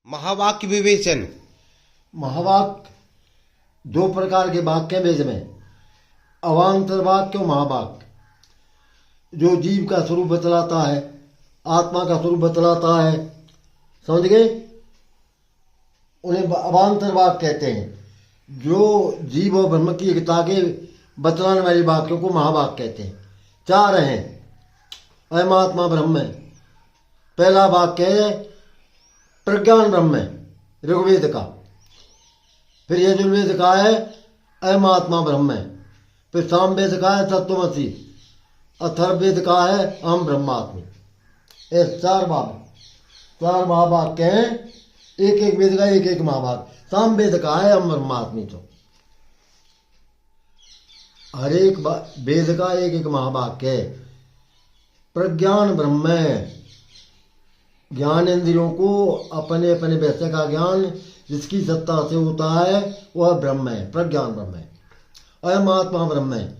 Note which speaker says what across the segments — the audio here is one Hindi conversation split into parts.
Speaker 1: महावाक्य विवेचन।
Speaker 2: महावाक्य दो प्रकार के वाक्य वेद में, अवांतर वाक्य और महावाक्य। जो जीव का स्वरूप बतलाता है, आत्मा का स्वरूप बतलाता है, समझ गए, उन्हें अवांतर वाक्य कहते हैं। जो जीव और ब्रह्म की एकता के बतलाने वाले वाक्यों को महावाक्य कहते हैं। चार हैं, अयम आत्मा ब्रह्म है। पहला वाक्य है प्रज्ञान ब्रह्म है, ऋग्वेद का। फिर यजुर्वेद का है अयम आत्मा ब्रह्म है। फिर सामवेद का है तत्वमसि। अथर्ववेद का है अहम ब्रह्मास्मि। ऐसे चार महावाक्य हैं। एक एक वेद का एक एक महावाक्य। सामवेद का है अहम ब्रह्मास्मि। तो हर एक वेद का एक एक महावाक्य है। प्रज्ञान ब्रह्म है। ज्ञान इंद्रियों को अपने अपने वैसे का ज्ञान जिसकी सत्ता से होता है वह ब्रह्म है, प्रज्ञान ब्रह्म है। अयम आत्मा ब्रह्म है।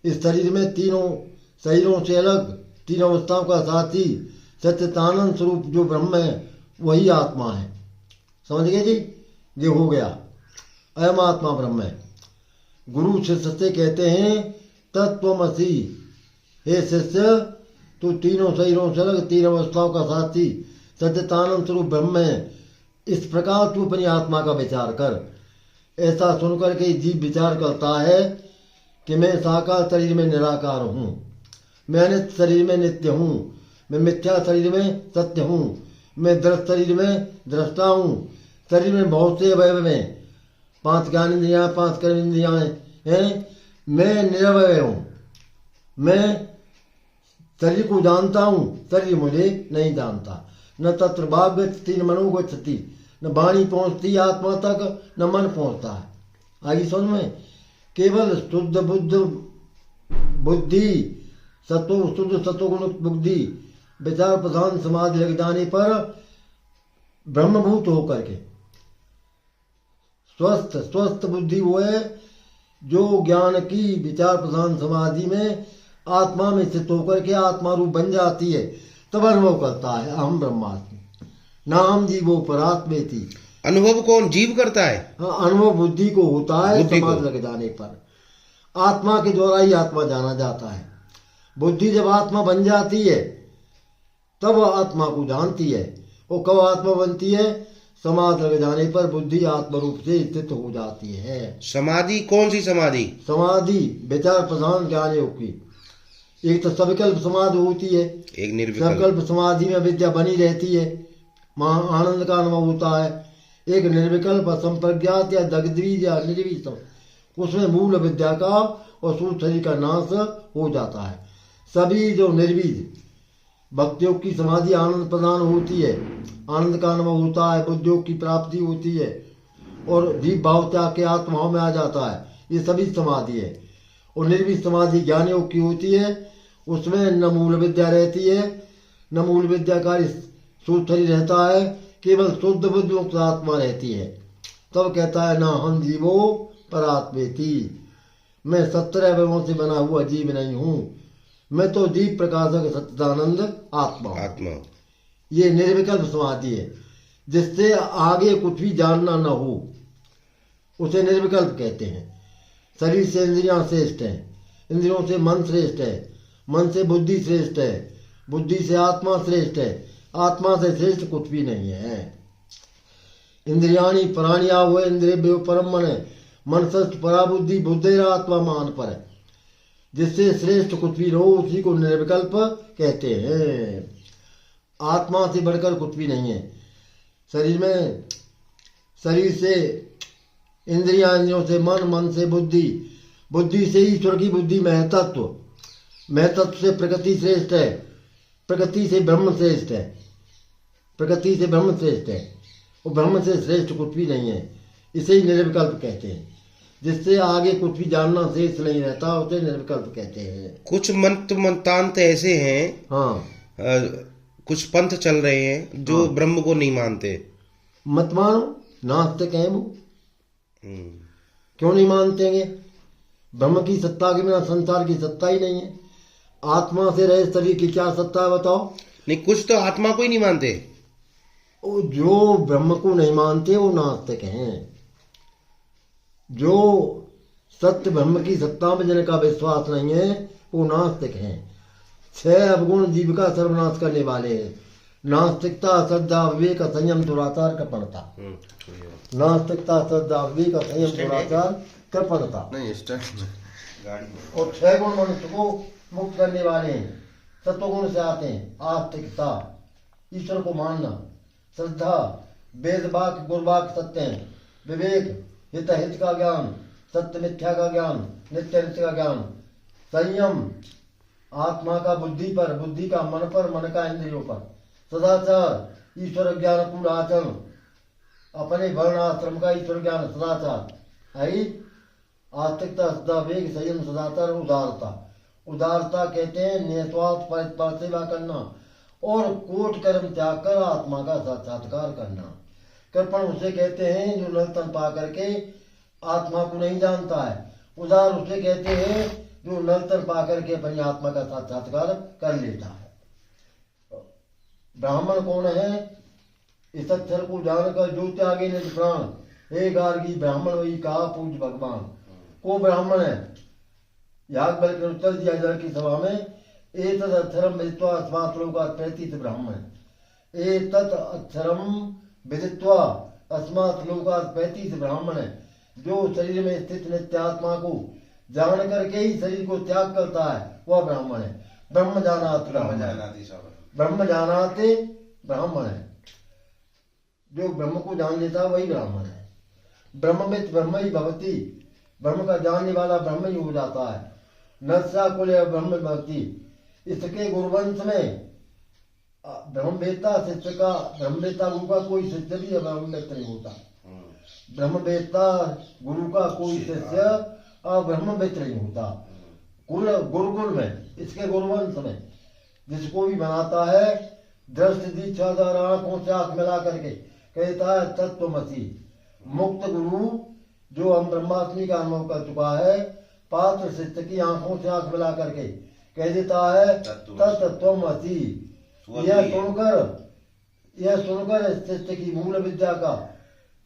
Speaker 2: इस शरीर में तीनों शरीरों से अलग तीन अवस्थाओं का साथी सच्चिदानंद स्वरूप जो ब्रह्म है वही आत्मा है। समझ गए जी, ये हो गया। अयम आत्मा ब्रह्म है। गुरु शिष्य से कहते हैं तत्वमसि। हे शिष्य, तू तीनों शरीरों से अलग तीन अवस्थाओं का साथी सच्चिदानंद स्वरूप ब्रह्म है। इस प्रकार तू अपनी आत्मा का विचार कर। ऐसा सुनकर के जीव विचार करता है कि मैं साकार शरीर में निराकार हूँ, मैं अनित्य शरीर में नित्य हूँ, मैं मिथ्या शरीर में सत्य हूँ, मैं दृश्य शरीर में दृष्टा हूँ। शरीर में बहुत से अवयव हैं, 5 ज्ञान इंद्रियाँ, 5 कर्म इंद्रियाँ हैं। मैं निरवय हूँ, मैं शरीर को जानता हूँ, शरीर मुझे नहीं जानता। न तत्र भाव गच्छति न मनो गच्छति। न वाणी पहुँचती आत्मा तक, न मन पहुँचता है। आगे समझ में, केवल शुद्ध बुद्धि शुद्ध सत्वगुण बुद्धि विचार प्रधान समाधि लग जाने पर ब्रह्मभूत होकर के स्वस्थ बुद्धि वो है जो ज्ञान की विचार प्रधान समाधि में आत्मा में स्थित होकर के आत्मा रूप बन जाती है। तब अनुभव करता है अहम ब्रह्मास्मि नाम जीवो परात्मेति।
Speaker 1: अनुभव कौन जीव करता है?
Speaker 2: हाँ, अनुभव बुद्धि को होता है समाधि लग जाने पर। आत्मा के द्वारा ही आत्मा जाना जाता है। बुद्धि जब आत्मा बन जाती है तब आत्मा को जानती है। वो कब आत्मा बनती है? समाधि लग जाने पर बुद्धि आत्म रूप से स्थित हो जाती है।
Speaker 1: समाधि कौन सी समाधि? समाधि
Speaker 2: विचार प्रधान ज्ञान योग की। एक तो सविकल्प समाधि होती है,
Speaker 1: एक निर्विकल्प।
Speaker 2: सविकल्प समाधि में विद्या बनी रहती है, वहाँ आनंद का अनुभव होता है। एक निर्विकल्प असंप्रज्ञात या दग्धबीज या निर्वीज, उसमें मूल विद्या का और सूक्ष्म शरीर का नाश हो जाता है। सभी जो निर्वीज भक्तियों की समाधि आनंद प्रदान होती है, आनंद का अनुभव होता है, बुद्धियों की प्राप्ति होती है और जीव भाव त्याग के आत्माओं में आ जाता है। ये सभी समाधि है। और निर्वीज समाधि ज्ञान योग की होती है, उसमें न मूल विद्या रहती है, न मूल विद्या का सूक्ष्म शरीर रहता है, केवल शुद्ध बुद्ध मुक्त आत्मा रहती है। तब कहता है ना हम जीवो परात्मेति। मैं 17 अवयवों से बना हुआ जीव नहीं हूँ, मैं तो दीप प्रकाशक सच्चिदानंद आत्मा। ये निर्विकल्प समाधि है, जिससे आगे कुछ भी जानना न हो, उसे निर्विकल्प कहते हैं। शरीर से इंद्रियां श्रेष्ठ हैं, इंद्रियों से मन श्रेष्ठ है, मन से बुद्धि श्रेष्ठ है, बुद्धि से आत्मा श्रेष्ठ है, आत्मा से श्रेष्ठ कुछ भी नहीं है। इंद्रियाणी प्राणिया हुए इंद्रिय परम मन है, मन श्रेष्ठ पराबुद्धि बुद्धि आत्मा मान पर है। जिससे श्रेष्ठ कुछ भी हो उसी को निर्विकल्प कहते हैं। आत्मा से बढ़कर कुछ भी नहीं है। शरीर में, शरीर से इंद्रियां, इंद्रियों से मन, मन से बुद्धि, बुद्धि से ईश्वर की बुद्धि महतत्व, महतत्व से प्रकृति श्रेष्ठ है, प्रकृति से ब्रह्म श्रेष्ठ है, प्रकृति से ब्रह्म श्रेष्ठ है और ब्रह्म से श्रेष्ठ कुछ भी नहीं है। इसे ही निर्विकल्प कहते हैं। जिससे आगे कुछ भी जानना शेष नहीं रहता, उसे निर्विकल्प कहते हैं।
Speaker 1: कुछ मंतांत ऐसे हैं,
Speaker 2: हाँ,
Speaker 1: कुछ पंथ चल रहे हैं जो
Speaker 2: हाँ,
Speaker 1: ब्रह्म को नहीं मानते।
Speaker 2: मत मानो, नास्तिक हैं वो। क्यों नहीं मानतेंगे? ब्रह्म की सत्ता के बिना संसार की सत्ता ही नहीं है। आत्मा से रहे शरीर की क्या सत्ता है बताओ?
Speaker 1: नहीं, कुछ तो आत्मा को ही नहीं मानते।
Speaker 2: वो जो ब्रह्म को नहीं मानते वो नास्तिक हैं। जो सत्य ब्रह्म की सत्ता में जिनका विश्वास नहीं है वो नास्तिक हैं। 6 अवगुण जीव का सर्वनाश करने वाले हैं। नास्तिकता, श्रद्धा, विवेक, संयम, दुराचार, कृपणता। नास्तिकता, श्रद्धा, विवेक, संयम, दुराचार, कृपणता।
Speaker 1: नहीं स्टार्ट गाड़ी
Speaker 2: और 6 गुण मनुष्य को मुक्त करने वाले हैं। सत्वगुण से आते हैं आस्तिकता, ईश्वर को मानना। श्रद्धा, वेद वाक्य गुरवाक्य सत्य हैं। विवेक, हित हित का ज्ञान, सत्य मिथ्या का ज्ञान, नित्य नित्य का ज्ञान। संयम, आत्मा का बुद्धि पर, बुद्धि का मन पर, मन का इंद्रियों पर। सदाचार, ईश्वर ज्ञान पूर्ण आचरण, अपने वर्ण आश्रम का ईश्वर ज्ञान सदाचार है। आस्तिकता, श्रद्धा, वेग, संयम, सदाचार, उदारता। उदारता कहते हैं निस्वार्थ पर सेवा करना और कोट कर्म त्याग कर आत्मा का साक्षात्कार करना। कृपण उसे कहते हैं जो नलतन पा करके आत्मा को नहीं जानता है। उदार उसे कहते हैं जो नलतन पा करके अपनी आत्मा का साक्षात्कार कर लेता है। ब्राह्मण कौन है? इस अक्षर को जानकर जो त्यागे निज प्राण, हे गार्गी ब्राह्मण वही कहा पूज भगवान। को ब्राह्मण है? याज्ञवल्क्य के उत्तर दिया जल की सभा में, एतत् अक्षरम विदित्वा अस्मात् लोकात् प्रतीत ब्राह्मण। एतत् अक्षरम विदित्वा अस्मात् लोकात् प्रतीत ब्राह्मण। जो शरीर में स्थित नित्य आत्मा को जान करके ही शरीर को त्याग करता है वह ब्राह्मण है। ब्रह्म जानाति ब्रह्म जानाति ब्राह्मण है। जो ब्रह्म को जान लेता है वही ब्राह्मण है। ब्रह्मवित् ब्रह्म ही भवति, ब्रह्म का जानने वाला ब्रह्म ही हो जाता है। नस्या कुल ब्रह्म भक्ति। इसके गुरुवंश में ब्रह्मवेत्ता शिष्य का, ब्रह्मवेत्ता गुरु का कोई शिष्य भी ब्रह्मवेत्ता नहीं होता। ब्रह्मवेत्ता गुरु का कोई शिष्य ब्रह्मवेत्ता नहीं होता। कुल गुरुकुल में, इसके गुरुवंश में जिसको भी बनाता है दृष्टि दीक्षा द्वारा आंखों से आंख मिला करके कहता है तत्वमसि। मुक्त गुरु जो हम ब्रह्मास्मि का अनुभव कर चुका है, पात्र शिष्य की आंखों से आंख मिला करके कह देता है तत्वमसि। यह सुनकर शिष्य की मूल विद्या का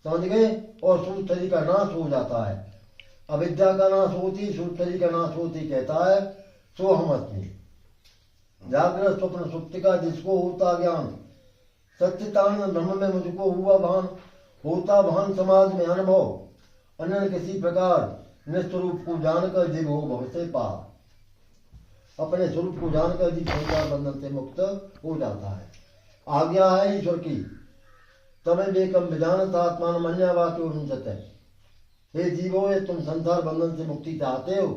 Speaker 2: समझ गए और सूत्ररी का नाश हो जाता है। अविद्या का नाश होती, सूत्ररी का नाश होती, कहता है सो हम अस्मि। जागृत स्वप्न सुप्ति का जिसको होता ज्ञान, सच्चिदानंद ब्रह्म में मुझको हुआ भान, होता भान समाज में अनुभव, अन्य किसी प्रकार निस्वरूप को जानकर जीव हो भव से पार। अपने स्वरूप को जानकर जीव संसार बंधन से मुक्त हो जाता है। आज्ञा है ईश्वर की, तमेवेकम विजानत आत्मान मन्यावाक्यो विंशते। हे जीवो, ये तुम संसार बंधन से मुक्ति चाहते हो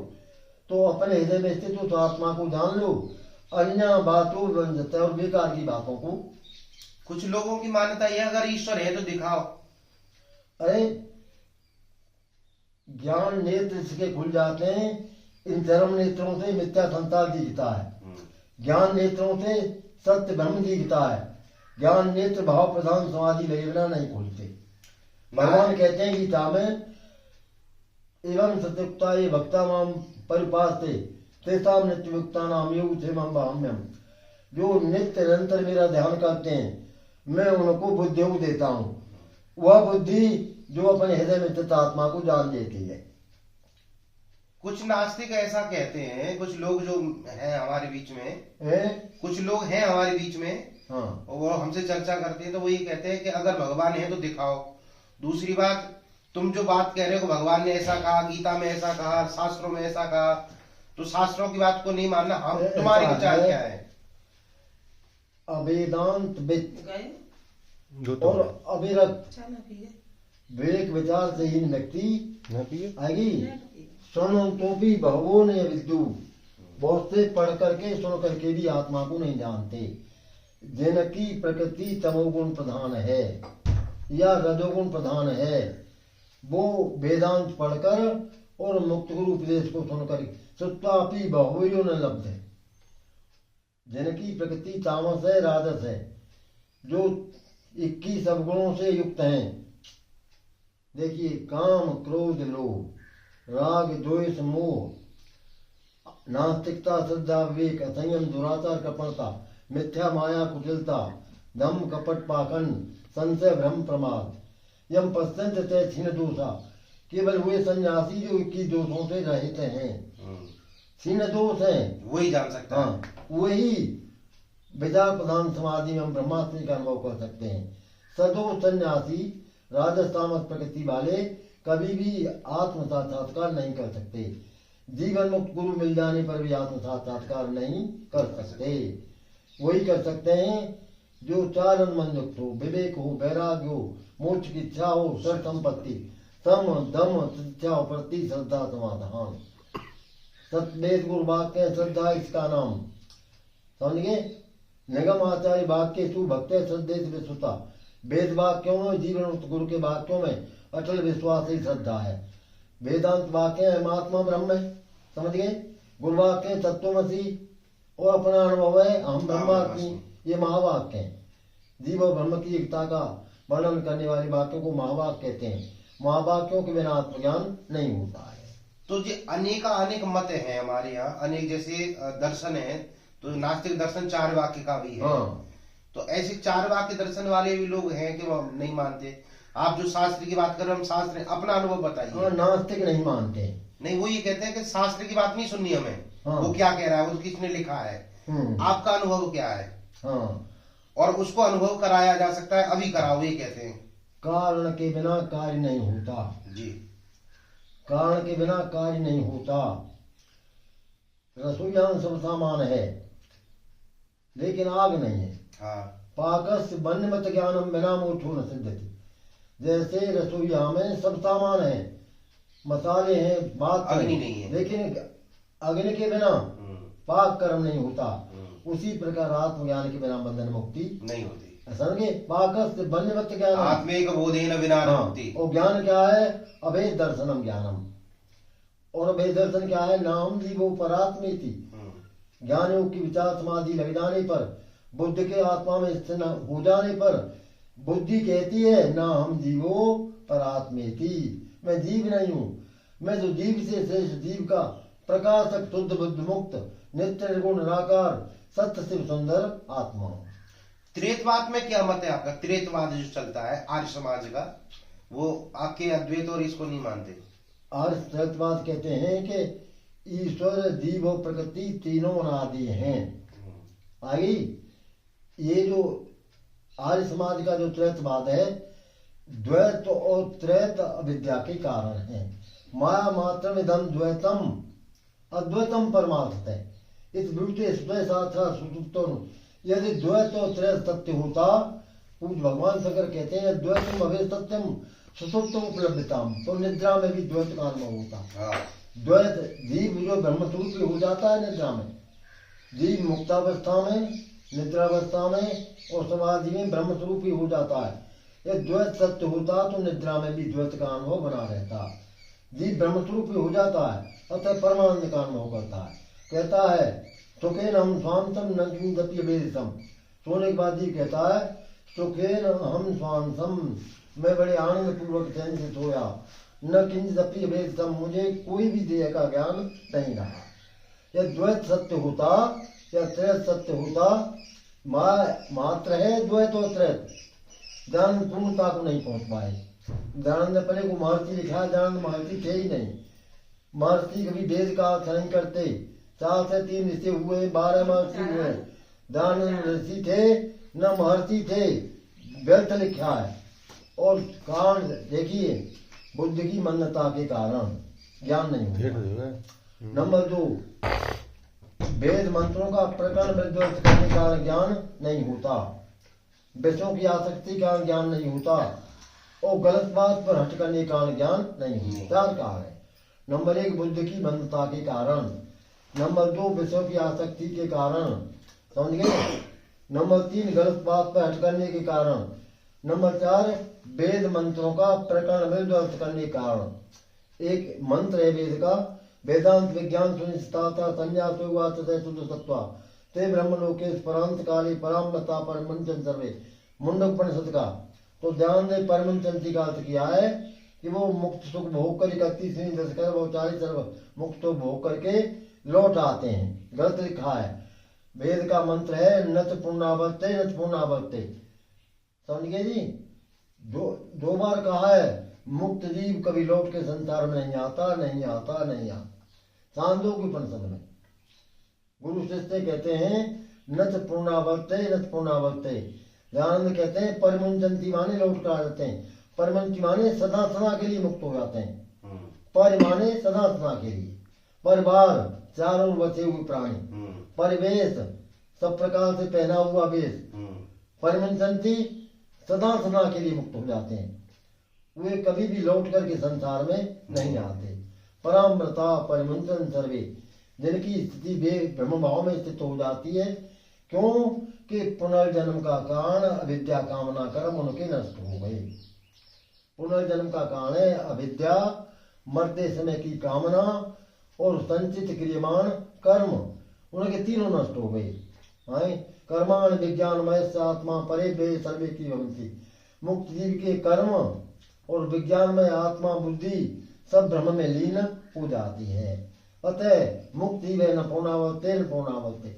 Speaker 2: तो अपने हृदय में स्थित उस आत्मा को जान लो, अन्य बातों विंशते, और बेकार की बातों को।
Speaker 1: कुछ लोगों की मान्यता यह अगर ईश्वर है तो दिखाओ।
Speaker 2: अरे ज्ञान नेत्र इसके खुल जाते हैं, इन चरम नेत्रों से मिथ्या संसार दिखता है। ज्ञान नेत्रों से सत्य ब्रह्म दिखता है। ज्ञान नेत्र भाव प्रधान समाधि लगे बिना नहीं खुलते। भगवान कहते हैं गीता में, एवं सत्युक्ता ये भक्ता माम परिपास्ते तेसाम नित्य युक्ता नाम योग थे मम भाम्यम। जो नित्य निरंतर मेरा ध्यान करते हैं मैं उनको बुद्धि योग देता हूँ। वह बुद्धि जो अपने हृदय में स्थित आत्मा को जान देती है।
Speaker 1: कुछ नास्तिक ऐसा कहते हैं, कुछ लोग जो हैं हमारे बीच में कुछ लोग हैं हमारे बीच में,
Speaker 2: हाँ,
Speaker 1: और वो हमसे चर्चा करते हैं तो वो ये कहते हैं कि अगर भगवान है तो दिखाओ। दूसरी बात, तुम जो बात कह रहे हो भगवान ने ऐसा कहा, गीता में ऐसा कहा, शास्त्रों में ऐसा कहा, तो शास्त्रों की बात को नहीं मानना। हम तुम्हारे विचार क्या है?
Speaker 2: अवेदांत और अविरक्त विवेक विचार से हीन व्यक्ति आएगी। सुनो तो भी बहुओं ने विद्यु, बहुत से पढ़ करके सुन करके भी आत्मा को नहीं जानते। जिनकी प्रकृति तमोगुण प्रधान है या रजोगुण प्रधान है, वो वेदांत पढ़कर और मुक्त गुरु उपदेश को सुनकर सुत्वापि बहुओं न लब्ध है। जिनकी प्रकृति तामस है, राजस है, जो 21 अवगुणों से युक्त हैं। देखिए, काम क्रोध लोभ राग द्वेष मोह, नास्तिकता श्रद्धा विवेक, असंयम दुराचार कृपणता, मिथ्या माया कुटिलता, दम कपट पाखंड, संशय भ्रम प्रमाद यम पश्चंत ते क्षीण दोषा। केवल वे सन्यासी जो 21 दोषों से रहित हैं, क्षीण दोष हैं,
Speaker 1: वही जान सकता है।
Speaker 2: हाँ, वही विचार प्रधान समाधि में हम ब्रह्मास्मि का अनुभव कर सकते हैं। सदोष सन्यासी राजस तामस प्रकृति वाले कभी भी आत्म साक्षात्कार नहीं कर सकते। जीवन मुक्त गुरु मिल जाने पर भी आत्म साक्षात्कार नहीं कर सकते। वही कर सकते हैं जो चारण मन युक्त हो, विवेक हो, वैराग्य हो, मोक्ष की इच्छा हो, सर संपत्ति, सम दम शिक्षा प्रति श्रद्धा समाधान। सतवेद गुरु वाक्य श्रद्धा इसका नाम समझिए। निगम आचार्य वाक्य सुभक्त श्रद्धे विश्वता। वेद वाक्यों में जीवन मुक्त गुरु के वाक्यों में अटल विश्वास ही श्रद्धा है। वेदांत वाक्य है आत्मा ब्रह्म है, समझ गए। गुरु वाक्य तत्वमसी और अपना अनुभव है हम ब्रह्मास्मि, ये महावाक्य है। जीव और ब्रह्म की एकता का वर्णन करने वाले वाक्यों को महावाक्य कहते हैं। महावाक्यों के बिना आत्मज्ञान नहीं होता है।
Speaker 1: तो ये अनेक मत हैं हमारे यहाँ, अनेक जैसे दर्शन है, तो नास्तिक दर्शन 4 वाक्य का भी है।
Speaker 2: हाँ।
Speaker 1: तो ऐसे 4 वाक्य दर्शन वाले भी लोग हैं कि वो नहीं मानते। आप जो शास्त्र की बात कर रहे हो, हम शास्त्र अपना अनुभव बताइए।
Speaker 2: हाँ, नास्तिक नहीं मानते।
Speaker 1: नहीं, वो ये कहते हैं कि शास्त्र की बात नहीं सुननी हमें।
Speaker 2: हाँ।
Speaker 1: वो क्या कह रहा है, वो किसने लिखा है, आपका अनुभव क्या है।
Speaker 2: हाँ।
Speaker 1: और उसको अनुभव कराया जा सकता है, अभी कराओ, ये कहते हैं।
Speaker 2: कारण के बिना कार्य नहीं होता
Speaker 1: जी।
Speaker 2: कारण के बिना कार्य नहीं होता। रसोईयान सब सामान है लेकिन आग नहीं है।
Speaker 1: हाँ।
Speaker 2: पाकस वन्यमत ज्ञानम बिना मोक्षो न सिद्धति। जैसे रसोईया में सब सामान है, मसाले हैं, बात
Speaker 1: अग्नि नहीं है,
Speaker 2: लेकिन अग्नि के बिना पाक कर्म नहीं होता। उसी प्रकार आत्मज्ञान के बिना बंधन मुक्ति
Speaker 1: नहीं होती।
Speaker 2: समझे। पाकस वन्यमत ज्ञान
Speaker 1: आत्मेक बोधेन बिना न मुक्ति।
Speaker 2: और ज्ञान क्या है, अभेद दर्शनम ज्ञानम। और अभेद दर्शन क्या है, नाम जीवो परात्मेति। ज्ञान योग की विचार समाधि लग जाने पर, बुद्ध के आत्मा में स्थिर हो जाने पर बुद्धि कहती है ना हम जीवो परात्मेति, मैं जीव नहीं हूँ, मैं तो जीव से श्रेष्ठ जीव का प्रकाशक शुद्ध बुद्ध मुक्त नित्य निर्गुण निराकार सत्य शिव सुंदर आत्मा हूँ।
Speaker 1: त्रेतवाद में क्या मत है आपका? त्रेतवाद जो चलता है आर्य समाज का, वो आपके अद्वैत और इसको नहीं मानते।
Speaker 2: आर्य त्रेतवाद कहते हैं कि ईश्वर जीव और प्रकृति तीनों अनादि हैं। आगे ये जो आर्य समाज का जो त्रैतवाद है, द्वैत और त्रैत अविद्या के कारण है। माया मात्र इदम द्वैतम अद्वैतम परमार्थ है। इस ब्यूटे साक्षात सुसुप्तम। यदि द्वैत और त्रैत सत्य होता, पूज्य भगवान शंकर कहते हैं द्वैतम अभेद सत्यम सुसुप्तम उपलब्धताम, तो निद्रा में भी द्वैत का अनुभव होता। द्वैत जीव जो ब्रह्मस्वरूप हो जाता है निद्रा में, जीव मुक्तावस्था में, निद्रावस्था में और समाधि में ब्रह्मस्वरूप ही हो जाता है। यह द्वैत सत्य होता तो निद्रा में भी द्वैत का अनुभव बना रहता। जीव ब्रह्मस्वरूप ही हो जाता है, अतः परमानंद का अनुभव करता है। कहता है सुखेन हम स्वांतम न किंचिदपि अभेदितम। सोने के बाद जी कहता है सुखेन हम स्वांतम, मैं बड़े आनंद पूर्वक चैन से सोया, न किंचिदपि अभेदितम, मुझे कोई भी देह का ज्ञान नहीं रहा। यह द्वैत सत्य होता या त्रैत सत्य होता, मात्र है द्वैत और त्रैत, ज्ञान पूर्णता को नहीं पहुंच पाए। दयानंद पहले को महर्षि लिखा है, दयानंद महर्षि थे ही नहीं। महर्षि कभी वेद का अर्थ नहीं करते। 4 से 3 ऋषि हुए, 12 महर्षि हुए। दयानंद ऋषि थे न महर्षि थे, व्यर्थ लिखा है। और कारण देखिए, बुद्ध की मन्नता के कारण ज्ञान नहीं होता। नंबर 2, वेद मंत्रों का प्रकरण विध्वंस करने का ज्ञान नहीं होता। विषयों की आसक्ति का ज्ञान नहीं होता और गलत बात पर हट करने का ज्ञान नहीं होता। 4 कारण है। नंबर 1 बुद्ध की मन्नता के कारण, नंबर 2 विषयों की आसक्ति के कारण, समझ गए। नंबर 3 गलत बात पर हट करने के कारण। नंबर 4 वेद मंत्रों का प्रकरण विध्वंस करने के कारण। एक मंत्र है वेद का, वेदांत विज्ञान सुनिश्चिता संन्यास शुद्ध सत्वा ते ब्रह्मलोके परांत काले परामता परमंचन सर्वे, मुंडकोपनिषद का। तो ध्यान ने परमंचन का अर्थ किया है कि वो मुक्त सुख भोग कर 31 दस कर वो 40 सर्व मुक्त भोग करके लौट आते हैं। गलत लिखा है। वेद का मंत्र है नच पुण्रावर्ते नच पुण्रावर्ते, समझ गए जी। दो बार कहा है, मुक्त जीव कभी लौट के संसार में नहीं आता, नहीं आता, नहीं आता। सांदोग्य उपनिषद में गुरु शिष्य कहते हैं नच पूर्णावर्ते, नच पूर्णावर्ते। दयानंद कहते हैं परिमुंचंती माने लौट कर आ जाते हैं। परिमुंची माने सदा सदा के लिए मुक्त हो जाते हैं। पर माने सदा सदा के लिए। परिवार चारों ओर बचे हुए प्राणी। परिवेश सब प्रकार से पहना हुआ वेश। परिमुंचंती सदा सदा के लिए मुक्त हो जाते हैं, वे कभी भी लौट करके संसार में नहीं आते। परामृता परिमुंचन सर्वे, जिनकी स्थिति वे ब्रह्म भाव में स्थित हो जाती है। क्यों कि पुनर्जन्म का कारण अविद्या कामना कर्म उनके नष्ट हो गए। पुनर्जन्म का कारण है अविद्या, मरते समय की कामना और संचित क्रियमाण कर्म, उनके तीनों नष्ट हो गए। कर्माण विज्ञानमय आत्मा परे वे सर्वे की वंशी। मुक्त जीव के कर्म और विज्ञानमय आत्मा बुद्धि सब ब्रह्म में लीन हो जाती है। अतः मुक्ति वे न पौनावते न पौनावते,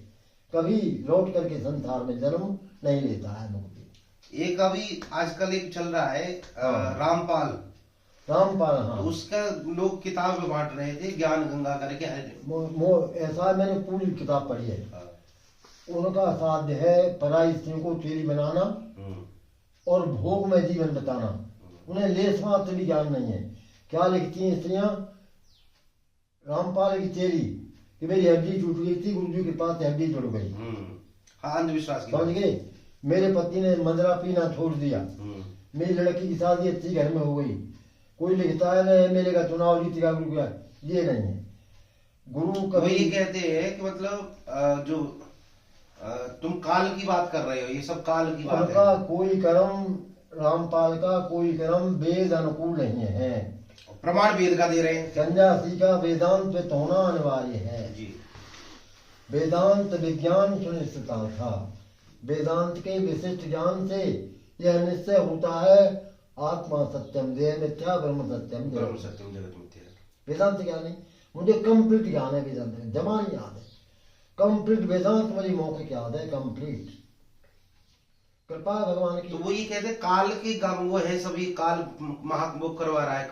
Speaker 2: कभी लौट करके संसार में जन्म नहीं लेता है मुक्ति।
Speaker 1: एक अभी आजकल एक चल रहा है रामपाल।
Speaker 2: हाँ,
Speaker 1: उसका लोग किताब में बांट रहे थे, ज्ञान गंगा करके है।
Speaker 2: ऐसा मैंने पूरी किताब पढ़ी है। उनका साध्य है पराई स्त्रियों को चेली बनाना और भोग में जीवन बताना। उन्हें लेस मात्र भी ज्ञान नहीं है। क्या लिखती हैं स्त्रियां? रामपाल की चेली कि मेरी हड्डी टूट गई थी, गुरु जी के पास हड्डी जुड़ गई।
Speaker 1: अंधविश्वास
Speaker 2: समझ गए? मेरे पति ने मंदरा पीना छोड़ दिया, मेरी लड़की की शादी अच्छी घर में हो गई। कोई लिखता है मेरे का चुनाव जीत गया गुरु का, ये नहीं है। गुरु कभी
Speaker 1: ये कहते हैं कि मतलब जो तुम काल की बात कर रहे हो, ये सब काल की बात है।
Speaker 2: कोई कर्म रामपाल का कोई कर्म वेद अनुकूल नहीं है।
Speaker 1: प्रमाण वेद का दे रहे हैं।
Speaker 2: सन्यासी का वेदांत में होना अनिवार्य है
Speaker 1: जी।
Speaker 2: वेदांत विज्ञान सुनिश्चिता था। वेदांत के विशिष्ट ज्ञान से यह निश्चय होता है आत्मा सत्यम देह मिथ्या ब्रह्म सत्यम
Speaker 1: जगत मिथ्या।
Speaker 2: वेदांत ज्ञान नहीं, मुझे कंप्लीट ज्ञान है वेदांत में, जमा नहीं याद है। कंप्लीट वेदांत मुझे मौखिक याद है, कंप्लीट कृपा भगवान की।
Speaker 1: तो वो ये कहते काल की वो है सभी काल महात्मा करवा रहा है।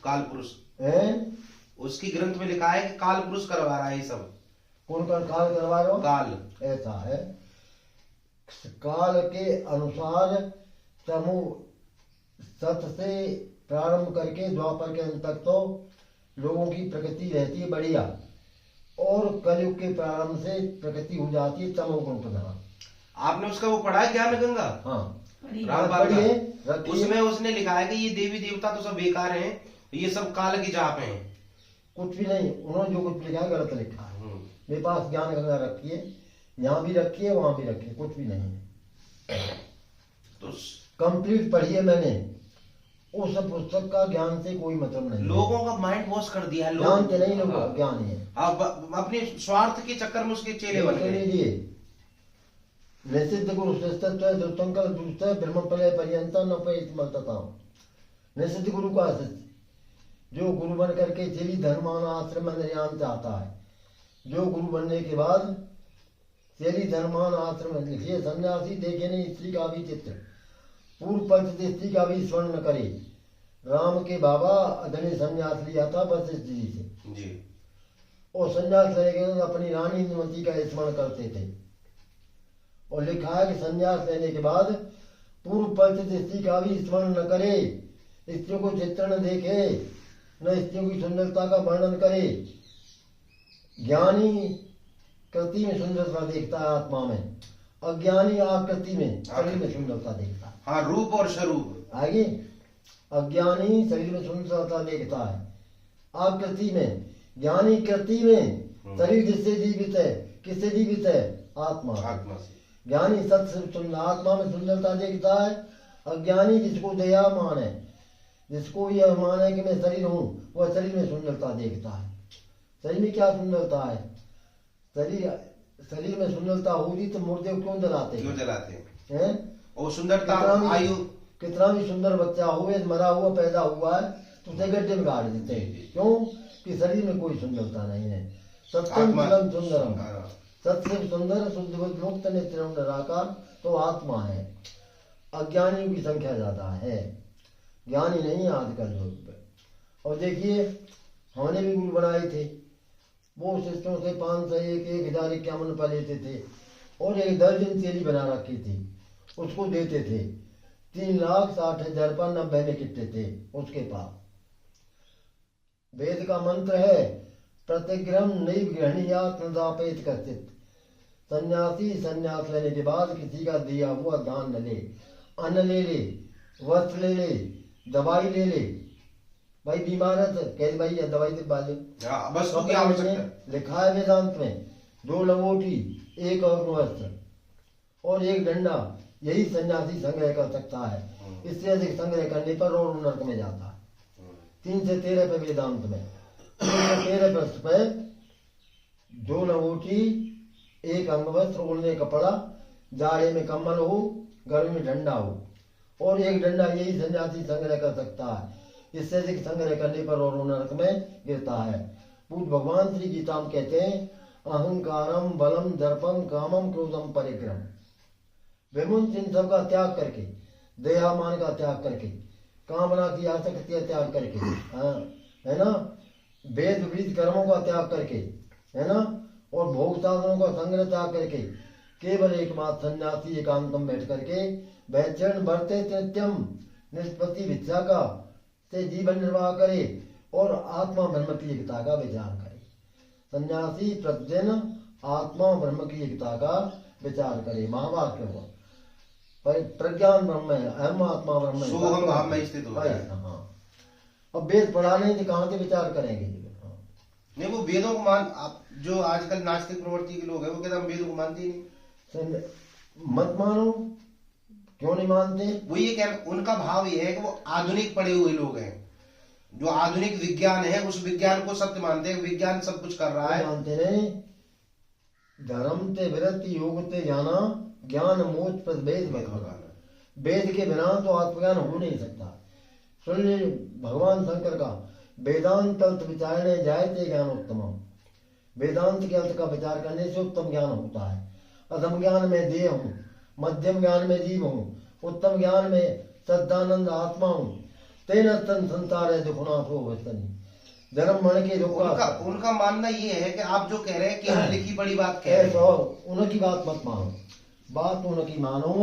Speaker 1: काल पुरुष
Speaker 2: है,
Speaker 1: उसकी ग्रंथ में लिखा है कि काल पुरुष करवा रहा है ये सब।
Speaker 2: कौन काल करवा रहा हो?
Speaker 1: काल
Speaker 2: ऐसा है, काल के अनुसार समूह सत से प्रारंभ करके द्वापर के अंत तक तो लोगों की प्रकृति रहती है बढ़िया, और कलयुग के प्रारंभ से प्रकृति हो जाती है तमोगुण प्रधान।
Speaker 1: आपने उसका वो पढ़ा है ज्ञान गंगा?
Speaker 2: हाँ,
Speaker 1: रामपाल का। उसमें उसने लिखा है कि ये देवी देवता तो सब बेकार हैं, ये सब काल की जाप हैं।
Speaker 2: कुछ भी नहीं, उन्होंने जो कुछ लिखा है गलत लिखा है। मेरे पास ज्ञान गंगा रखी है, यहाँ भी रखी है वहां भी रखी है, कुछ भी नहीं है।
Speaker 1: तो
Speaker 2: कंप्लीट पढ़ी है मैंने। उस पुस्तक का ज्ञान से कोई मतलब नहीं।
Speaker 1: लोगों का माइंड वॉश कर दिया है।
Speaker 2: ज्ञान से नहीं, लोगों का ज्ञान है।
Speaker 1: अब अपने स्वार्थ के चक्कर में उसके चेले बन गए।
Speaker 2: निषिद्ध गुरु श्रेष्ठत्व दुर्तंकल दूसरे ब्रह्म प्रलय पर्यंत न पैतमता। निषिद्ध गुरु का जो गुरु बन करके चेली धर्मान आश्रम में निर्यान चाहता है, जो गुरु बनने के बाद चेली धर्मान आश्रम में लिखिए सन्यासी देखे नहीं स्त्री का भी चित्र, पूर्व पंच स्त्री का भी स्वर्ण न करे। राम के बाबा अदनी संन्यास लिया था वशिष्ठ जी से
Speaker 1: जी।
Speaker 2: और संन्यास लेने के बाद अपनी रानी इंद्रमती का स्मरण करते थे। और लिखा है कि संन्यास लेने के बाद पूर्व परिचित स्त्री का भी स्मरण न करे, स्त्रियों को चित्र न देखे, न स्त्रियों की सुंदरता का वर्णन करे। ज्ञानी कृति में सुंदरता देखता है आत्मा में, अज्ञानी आकृति में शरीर में सुंदरता देखता है।
Speaker 1: हाँ, रूप और स्वरूप।
Speaker 2: आगे अज्ञानी शरीर में सुंदरता देखता है आकृति में, ज्ञानी कृति में। शरीर जिससे जीवित है, किससे जीवित है? आत्मा से। ज्ञानी सत्य आत्मा में सुंदरता देखता है। अज्ञानी जिसको दयामान है, जिसको यह मान है कि मैं शरीर हूँ, वह शरीर में सुंदरता देखता है। शरीर में क्या सुंदरता है? शरीर में सुंदरता होगी तो मुर्दे क्यों जलाते हैं?
Speaker 1: और सुंदरता आयु,
Speaker 2: कितना भी सुंदर बच्चा हो, मरा हुआ पैदा हुआ है तो उसे गड्ढे में गाड़ देते हैं। क्यों? कि शरीर में कोई सुंदरता नहीं है। सत्यम सुंदरम, सत्य सुंदर शुद्ध मुक्त नित्यम निराकार तो आत्मा है। अज्ञानियों की संख्या ज्यादा है, ज्ञानी नहीं है आजकल लोग। और देखिए हमने भी गुरु बनाए थे, वो शिष्यों से 500 1,051 रुपये लेते थे और 1 दर्जन तेली बना रखी थी, उसको देते थे। 3,60,000 रुपये 90 में कितने थे उसके पास। वेद का मंत्र है प्रतिग्रहण नैव गृहणीयात् न दापेत कश्चित्। सन्यासी संन्यास लेने के बाद किसी का दिया हुआ दान न ले। अन्न ले ले, वस्त्र ले ले, दवाई ले ले। भाई बीमार है तो कह भाई ये दवाई दे बाले।
Speaker 1: बस तो क्या आवश्यकता है?
Speaker 2: लिखा है वेदांत में 2 लंगोटी 1 और वस्त्र और 1 डंडा, यही सन्यासी संग्रह कर सकता है। इससे अधिक संग्रह करने पर और नरक में जाता है। 3 से 13 पे वेदांत में 3 से 13 पृष्ठ पे 2 लंगोटी 1 अंगवस्त्र, ओढ़ने कपड़ा, जाड़े में कम्बल हो, गर्मी में ठंडा हो और 1 डंडा, यही सन्यासी संग्रह कर सकता है। इससे अधिक संग्रह करने पर और नरक में गिरता है। पूज्य भगवान श्री गीता में कहते हैं अहंकारम बलम दर्पम कामम क्रोधम परिग्रह। विमुक्त इन सब का त्याग करके, देहामान का त्याग करके, कामना की आसक्ति त्याग करके, हाँ है ना, वेद विपरीत कर्मों का त्याग करके, है ना, और भोग साधनों का संग्रह त्याग करके केवल एकमात्र सन्यासी एकांत में बैठ करके वैचरण बढ़ते नित्यम निष्पत्ति भिक्षा का से जीवन निर्वाह करे और आत्मा ब्रह्म की एकता का विचार करे। सन्यासी प्रतिदिन आत्मा ब्रह्म की एकता का विचार करे। महावाक्य हुआ प्रज्ञान ब्रह्म है, अहम आत्मा ब्रह्म है,
Speaker 1: सोहम भाव में स्थित हो जाए।
Speaker 2: हाँ, अब वेद पढ़ा नहीं तो कहाँ से विचार करेंगे? हाँ।
Speaker 1: नहीं, वो वेदों को मान, आप जो आजकल नास्तिक प्रवृत्ति के लोग हैं वो कहते हैं हम वेदों को मानते ही नहीं।
Speaker 2: मत मानो, क्यों नहीं मानते?
Speaker 1: वो ये कह, उनका भाव ये है कि वो आधुनिक पढ़े हुए लोग हैं, जो आधुनिक विज्ञान है उस विज्ञान को सत्य मानते हैं। विज्ञान सब कुछ कर रहा है,
Speaker 2: मानते नहीं। धर्म ते विरति योग ते जाना ज्ञान मोच पर वेद में खाना। वेद के बिना तो आत्मज्ञान हो नहीं सकता। सुनिए भगवान शंकर का वेदांत अर्थ विचारणे जायते ज्ञान उत्तम। वेदांत के अर्थ का विचार करने से उत्तम ज्ञान होता है। अधम ज्ञान में देह हूँ, मध्यम ज्ञान में जीव हूँ, उत्तम ज्ञान में सद्दानंद आत्मा हूँ। तेन तन संसार है दुखुना को वस्तनी धर्म मन के दुख।
Speaker 1: उनका मानना ये है कि आप जो कह रहे हैं कि लिखी पड़ी बात कह रहे हैं,
Speaker 2: उनकी बात मत मानो, बात उनकी मानो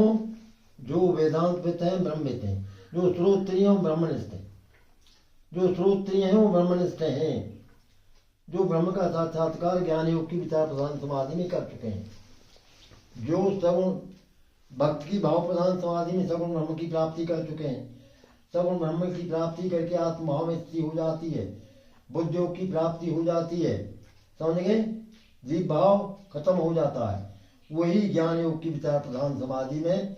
Speaker 2: जो वेदांतविद हैं, ब्रह्मविद हैं, जो श्रोत्रिय ब्रह्मनिष्ठ हैं, जो श्रोत्रिय हैं वो ब्रह्मनिष्ठ हैं, जो ब्रह्म का साक्षात्कार ज्ञान योग की विचार प्रधान समाधि में कर चुके हैं, जो सगुण भक्त की भाव प्रधान समाधि में सगुण ब्रह्म की प्राप्ति कर चुके हैं। सगुण ब्रह्म की प्राप्ति करके आत्मभाव में स्थिति हो जाती है, बुद्ध योग की प्राप्ति हो जाती है, समझ गए, जीव भाव खत्म हो जाता है। वही ज्ञान योग की विचार प्रधान समाधि में,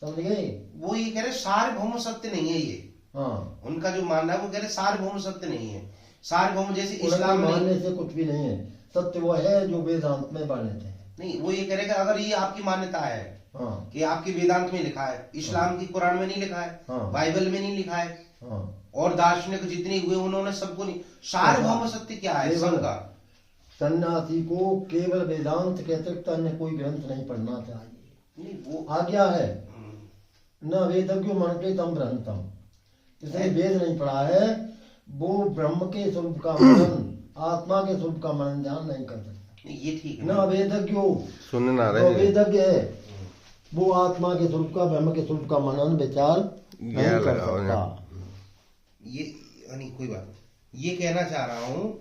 Speaker 2: समझ गए।
Speaker 1: वो ये कह रहे सार्वभौम सत्य नहीं है ये।
Speaker 2: हाँ,
Speaker 1: उनका जो मानना है वो कह रहे सार्वभौम सत्य नहीं है। सार्वभौम जैसे इस्लाम में
Speaker 2: मानने से कुछ भी नहीं है। सत्य वो है जो वेदांत में वर्णित है।
Speaker 1: नहीं, वो ये कह रहे कि अगर ये आपकी मान्यता है,
Speaker 2: हाँ,
Speaker 1: कि आपकी वेदांत में लिखा है, इस्लाम की कुरान में नहीं लिखा है,
Speaker 2: हाँ,
Speaker 1: बाइबल में नहीं लिखा है,
Speaker 2: हाँ,
Speaker 1: और दार्शनिक जितने हुए उन्होंने सबको नहीं। सार्वभौम सत्य क्या है सबका?
Speaker 2: सन्यासी को केवल वेदांत के अतिरिक्त अन्य कोई ग्रंथ नहीं पढ़ना चाहिए।
Speaker 1: नहीं, वो
Speaker 2: आज्ञा है न वेदज्ञो मनते तम ब्रह्मतम। इसने वेद नहीं पढ़ा है, वो ब्रह्म के स्वरूप का मनन, आत्मा के स्वरूप का मनन ध्यान नहीं कर सकता।
Speaker 1: ये ठीक है
Speaker 2: न वेदज्ञो
Speaker 3: सुनने ना
Speaker 2: जो वेदज्ञ है वो आत्मा के स्वरूप का, ब्रह्म के स्वरूप का मनन विचार नहीं कर सकता।
Speaker 1: ये नहीं, कोई बात, ये कहना चाह रहा हूँ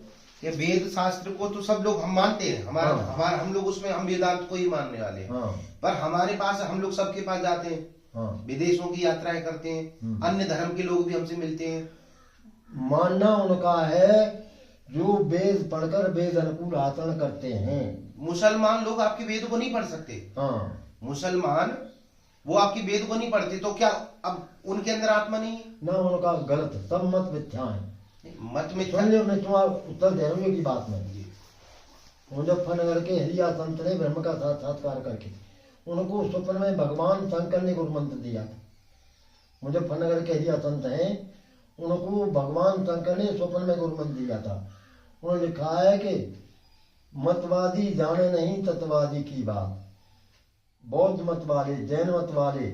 Speaker 1: कि वेद शास्त्र को तो सब लोग हम मानते हैं, हमारा हम लोग उसमें हम वेदांत को ही मानने वाले हैं।
Speaker 2: हाँ,
Speaker 1: पर हमारे पास हम लोग सबके पास जाते हैं,
Speaker 2: हाँ,
Speaker 1: विदेशों की यात्राएं करते हैं, अन्य धर्म के लोग भी हमसे मिलते हैं।
Speaker 2: मानना उनका है जो वेद पढ़कर वेद अनुकूल आचरण करते हैं।
Speaker 1: मुसलमान लोग आपके वेद को नहीं पढ़ सकते।
Speaker 2: हाँ,
Speaker 1: मुसलमान वो आपकी वेद को नहीं पढ़ते, तो क्या अब उनके अंदर आत्मा नहीं है?
Speaker 2: ना, उनका गलत, सब मत मिथ्या है।
Speaker 1: मत में
Speaker 2: सुन लो, मैं तुम्हारा उत्तर दे रहा हूँ की बात में। मुजफ्फरनगर के हरिया संत ने ब्रह्म का साक्षात्कार करके उनको स्वप्न में भगवान शंकर ने गुरु मंत्र दिया था। मुजफ्फरनगर के हरिया संत हैं, उनको भगवान शंकर ने स्वप्न में गुरु मंत्र दिया था। उन्होंने लिखा है कि मतवादी जाने नहीं तत्वादी की बात। बौद्ध मत वाले, जैन मत वाले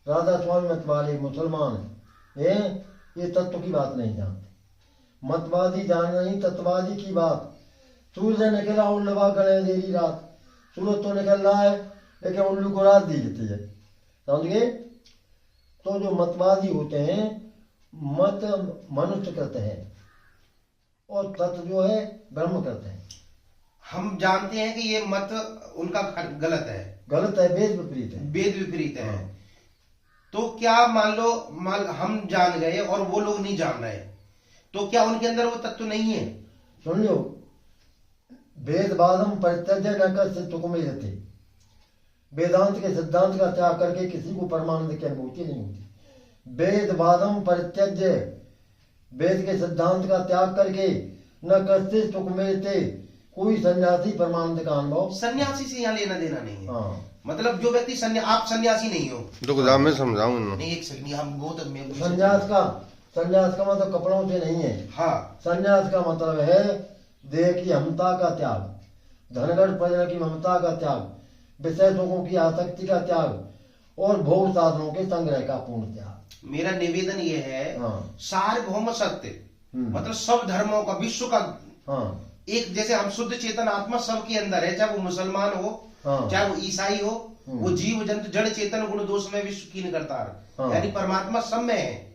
Speaker 2: राधा स्वामी मत वाले मुसलमान हैं, ये तत्व की बात नहीं जानते। मतवादी जान नहीं तत्ववादी की बात। सूर्य निकला उल्लवा गणे देरी रात, सूरज तो निकल रहा है लेकिन उल्लू को रात दी जाती है, समझ गए। तो जो मतवादी होते हैं, मत मनुष्य करते हैं और तत्व जो है ब्रह्म करते हैं।
Speaker 1: हम जानते हैं कि ये मत उनका गलत है,
Speaker 2: गलत है, वेद विपरीत है।
Speaker 1: वेद विपरीत है। तो क्या मान लो हम जान गए और वो लोग नहीं जान रहे, तो क्या उनके अंदर वो तत्व नहीं है?
Speaker 2: सुन लो, वेदवादम परित्यज्य न कश्चित् तुकमे यते। वेदांत के सिद्धांत का त्याग करके किसी को परमानंद की अनुभूति नहीं होती। वेदवादम परित्यज्य, वेद के सिद्धांत का त्याग करके न कश्चित् तुकमे यते, कोई सन्यासी परमानंद का अनुभव।
Speaker 1: सन्यासी से यहाँ लेना देना नहीं है।
Speaker 2: हाँ,
Speaker 1: मतलब जो व्यक्ति आप सन्यासी नहीं हो,
Speaker 3: रुक मैं समझाऊं।
Speaker 1: नहीं एक सेकंड, हम गौतम में
Speaker 2: संन्यास का मतलब कपड़ों से नहीं है।
Speaker 1: हाँ,
Speaker 2: संन्यास का मतलब है देह की ममता का त्याग, धनगढ़ प्रजा की ममता का त्याग, विषय सुखों की आसक्ति का त्याग और भोग साधनों के संग्रह का पूर्ण त्याग।
Speaker 1: मेरा निवेदन ये है,
Speaker 2: हाँ।
Speaker 1: सार्वभौम सत्य मतलब सब धर्मों का, विश्व का,
Speaker 2: हाँ,
Speaker 1: एक जैसे हम शुद्ध चेतन आत्मा सबके अंदर है, चाहे वो मुसलमान हो,
Speaker 2: हाँ।
Speaker 1: चाहे वो ईसाई हो, वो जीव जंतु जड़ चेतन गुण दोष में विश्व कीन करता है,
Speaker 2: हाँ।
Speaker 1: यानी परमात्मा सब में है।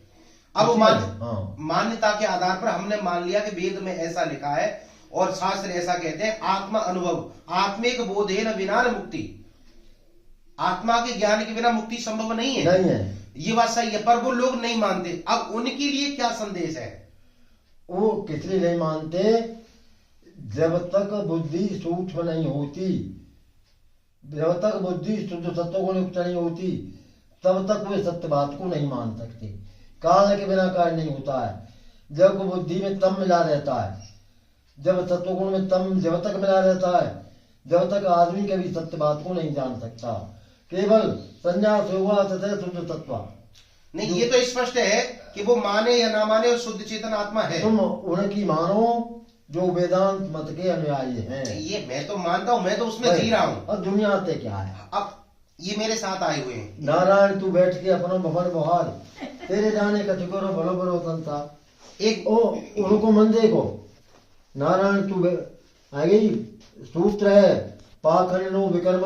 Speaker 1: अब
Speaker 2: हाँ।
Speaker 1: मान्यता के आधार पर हमने मान लिया कि वेद में ऐसा लिखा है और शास्त्र ऐसा कहते हैं, आत्मा अनुभव आत्मिक बोधेन विना न मुक्ति, आत्मा के ज्ञान के बिना मुक्ति संभव नहीं है।
Speaker 2: नहीं है,
Speaker 1: ये बात सही है, पर वो लोग नहीं मानते। अब उनके लिए क्या संदेश है?
Speaker 2: वो किस लिए नहीं मानते? जब तक बुद्धि सूक्ष्म नहीं होती, जब तक बुद्धि शुद्ध सत्व को युक्त नहीं होती, तब तक वे सत्य बात को नहीं मान सकते। काल के बिना कार्य नहीं होता है। जब बुद्धि में तम मिला रहता है, जब सत्वगुण में तम जब तक मिला रहता है, जब तक आदमी कभी सत्य बात को नहीं जान सकता। केवल संन्यास हुआ तथा शुद्ध तत्व।
Speaker 1: नहीं, ये तो स्पष्ट है कि वो माने या ना माने और शुद्ध चेतन आत्मा है।
Speaker 2: तुम उनकी मानो जो वेदांत मत के अनुयायी हैं।
Speaker 1: ये मैं तो मानता हूँ, मैं तो उसमें जी रहा हूँ।
Speaker 2: और दुनिया से क्या है?
Speaker 1: अब ये मेरे साथ आए हुए हैं।
Speaker 2: नारायण तू बैठ के अपना भवन बहार, तेरे जाने कथिकरो भलो भलो संसार।
Speaker 1: एक
Speaker 2: उनको मन देखो, नारायण तू आगे सूत्र है, पाखंडो विकर्म